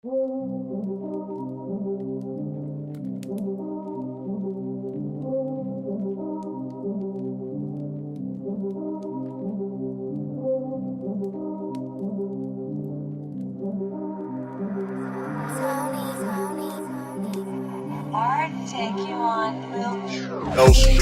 J'ai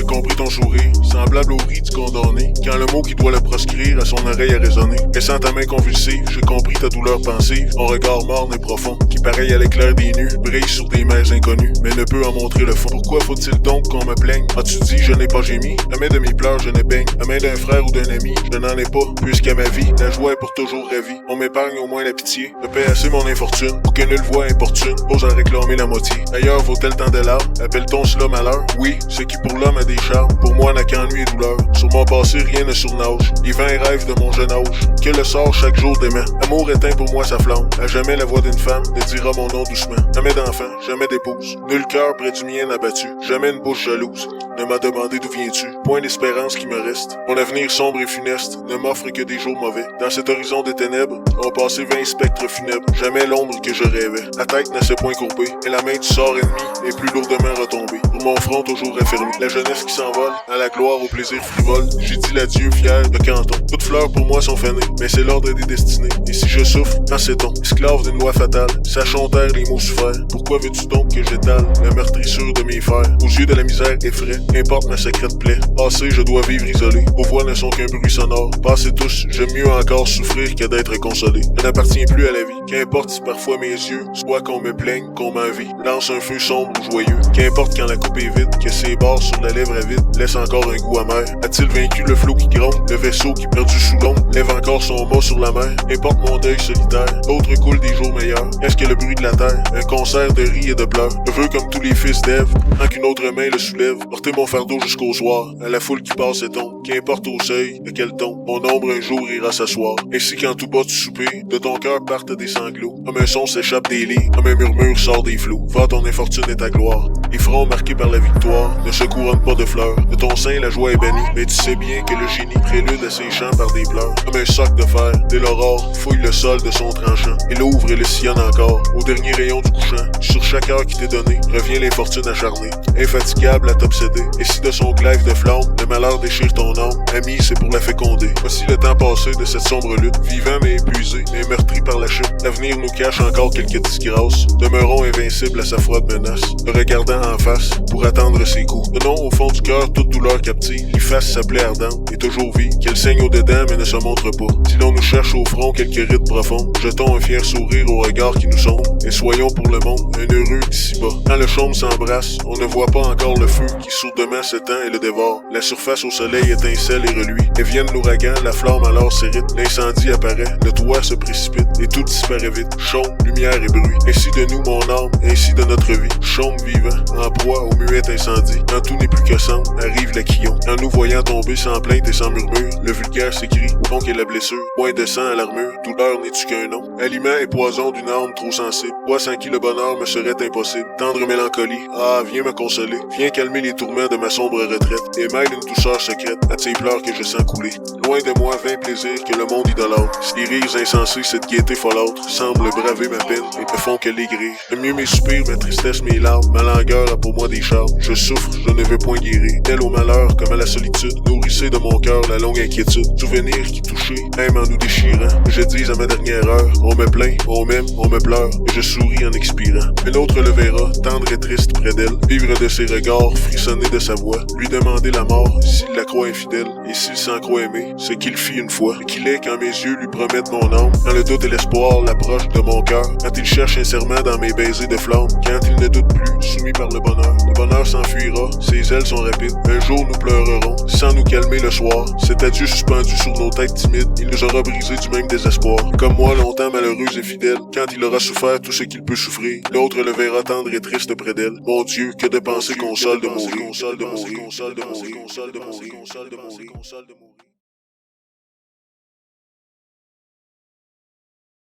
compris ton sourire, semblable au riz du condamné, quand le mot qui doit le proscrire à son oreille a résonné. Laissant ta main convulsive, j'ai compris ta douleur pensive, ton regard morne et profond, qui pareil à l'éclair des nues, brille sur des mers inconnues, mais ne peut en montrer le fond. Pourquoi faut-il donc qu'on me plaigne? As-tu dit je n'ai pas gémi? Jamais de mes pleurs je ne baigne, la main d'un frère ou d'un ami, je n'en ai pas, puisqu'à ma vie, la joie est pour toujours ravie. On m'épargne au moins la pitié, de paix assez mon infortune, pour que nulle voix importune ose en réclamer la moitié. Ailleurs vaut-elle tant de larmes? Appelle-t-on cela malheur? Oui, ce qui pour l'homme a des charmes, pour moi n'a qu'ennui et douleur. Sur mon passé rien ne surnage, les vains rêves de mon jeune âge, que le sort chaque jour d'aimant. Amour éteint pour moi sa flamme, à jamais la voix d'une femme ne dira mon nom doucement. Jamais d'enfant, jamais d'épouse, nul cœur près du mien n'a battu, jamais une bouche jalouse ne m'a demandé d'où viens-tu. Point d'espérance qui me reste, mon avenir sombre et funeste ne m'offre que des jours mauvais. Dans cet horizon de ténèbres, ont passé 20 spectres funèbres, jamais l'ombre que je rêvais. La tête ne s'est point courbée, et la main du sort ennemi est plus lourdement retombée. Pour mon front toujours affermi, la jeunesse qui s'envole, à la gloire, au plaisir frivole. J'ai dit l'adieu fier de Canton. Toutes fleurs pour moi sont fanées, mais c'est l'ordre des destinées. Et si je souffre, quand sait-on? Esclave d'une loi fatale, sachons taire les mots souffrants. Pourquoi veux-tu donc que j'étale la meurtrissure de mes frères? Aux yeux de la misère effraie, qu'importe ma secrète plaie. Passé, je dois vivre isolé, vos voix ne sont qu'un bruit sonore. Passez tous, j'aime mieux encore souffrir que d'être consolé. Je n'appartiens plus à la vie, qu'importe si parfois mes yeux, soit qu'on me plaigne, qu'on m'envie, lance un feu sombre ou joyeux. Qu'importe quand la coupe est vide, que ses bords sur la lèvre avide laissent encore un goût amer. A-t-il vaincu le flot qui gronde, le vaisseau qui perdu sous l'ombre lève encore son mât sur la mer? Importe mon deuil solitaire, d'autres coulent des jours meilleurs. Est-ce que le bruit de la terre, un concert de rires et de pleurs? Je veux comme tous les fils d'Ève, tant qu'une autre main le soulève, porter mon fardeau jusqu'au soir, à la foule qui passe et tombe. Qu'importe au seuil, de quel ton, mon ombre un jour ira s'asseoir. Ainsi qu'en tout bas du souper, de ton cœur partent des sanglots. Comme un son s'échappe des lits, comme un murmure sort des flots. Va ton infortune et ta gloire. Les fronts marqués par la victoire ne se couronnent pas de fleurs. De ton sein la joie est bannie, mais tu sais bien que le génie prélude à ses chants par des pleurs. Comme un soc de fer, dès l'aurore, fouille le sol de son tranchant. Il ouvre et le sillonne encore, au dernier rayon du couchant. Sur chaque heure qui t'est donnée, revient l'infortune acharnée, infatigable à t'obséder. Et si de son glaive de flamme, le malheur déchire ton âme, ami c'est pour la féconder. Voici le temps passé de cette sombre lutte, vivant mais épuisé, mais meurtri par la chute. L'avenir nous cache encore quelques disgrâces, demeurons invincibles à sa froide menace, le regardant en face, pour attendre ses coups. Tenons au fond du cœur toute douleur captive, qui fasse sa plaie ardente, et toujours vie, qu'elle saigne au-dedans mais ne se montre pas. Si l'on nous cherche au front quelques rides profondes, jetons un fier sourire au regard qui nous sonde, et soyons pour le monde un heureux d'ici-bas. Quand le chaume s'embrasse, on ne voit pas encore le feu qui sourdement s'étend et le dévore. La surface au soleil étincelle et reluit, et vienne l'ouragan, la flamme alors s'érite, l'incendie apparaît, le toit se précipite, et tout disparaît vite. Chaume, lumière et bruit, ainsi de nous mon âme, ainsi de notre vie. Chaume vivant, en proie au muet incendie, quand tout n'est plus que sang, arrive la quillon. En nous voyant tomber sans plainte et sans murmure, le vulgaire s'écrie, où donc est la blessure? Point de sang à l'armure, douleur n'est-tu qu'un nom? Aliment et poison d'une âme trop sensible, poids sans qui le bonheur me serait impossible. Tendre mélancolie, ah, viens me consoler, viens calmer les tourments de ma sombre retraite, et mêle une douceur secrète à tes pleurs que je sens couler. Loin de moi, vain plaisir que le monde idolâtre, ces rires insensés, cette gaieté folâtre, semblent braver ma peine et ne font que l'aigrir. Le mieux mes soupirs, ma tristesse, mes larmes, ma langueur a pour moi des charmes. Je souffre, je ne veux point guérir. Tel au malheur, comme à la solitude, nourrissez de mon cœur la longue inquiétude. Souvenirs qui touchaient, même en nous déchirant. Je dis à ma dernière heure, on me plaint, on m'aime, on me pleure, et je souris en expirant. Mais l'autre le verra, tendre et triste près d'elle, vivre de ses regards, frissonner de sa voix, lui demander la mort, s'il la croit infidèle, et s'il s'en croit aimé, ce qu'il fit une fois, et qu'il est quand mes yeux lui promettent mon âme, quand le doute et l'espoir l'approchent de mon cœur, quand il cherche un serment dans mes baisers de flamme, quand il ne doute plus, soumis par le bonheur s'enfuira, ses ailes sont rapides, un jour nous pleurerons, sans nous calmer le soir, cet adieu suspendu sur nos têtes timides, il nous aura brisé du même désespoir, comme moi longtemps malheureux et fidèle, quand il aura souffert tout ce qu'il peut souffrir, l'autre le verra tendre et triste près d'elle, mon Dieu, que de penser console de mourir, console de mourir, console de mourir, console de mourir, console de mourir, console de mourir.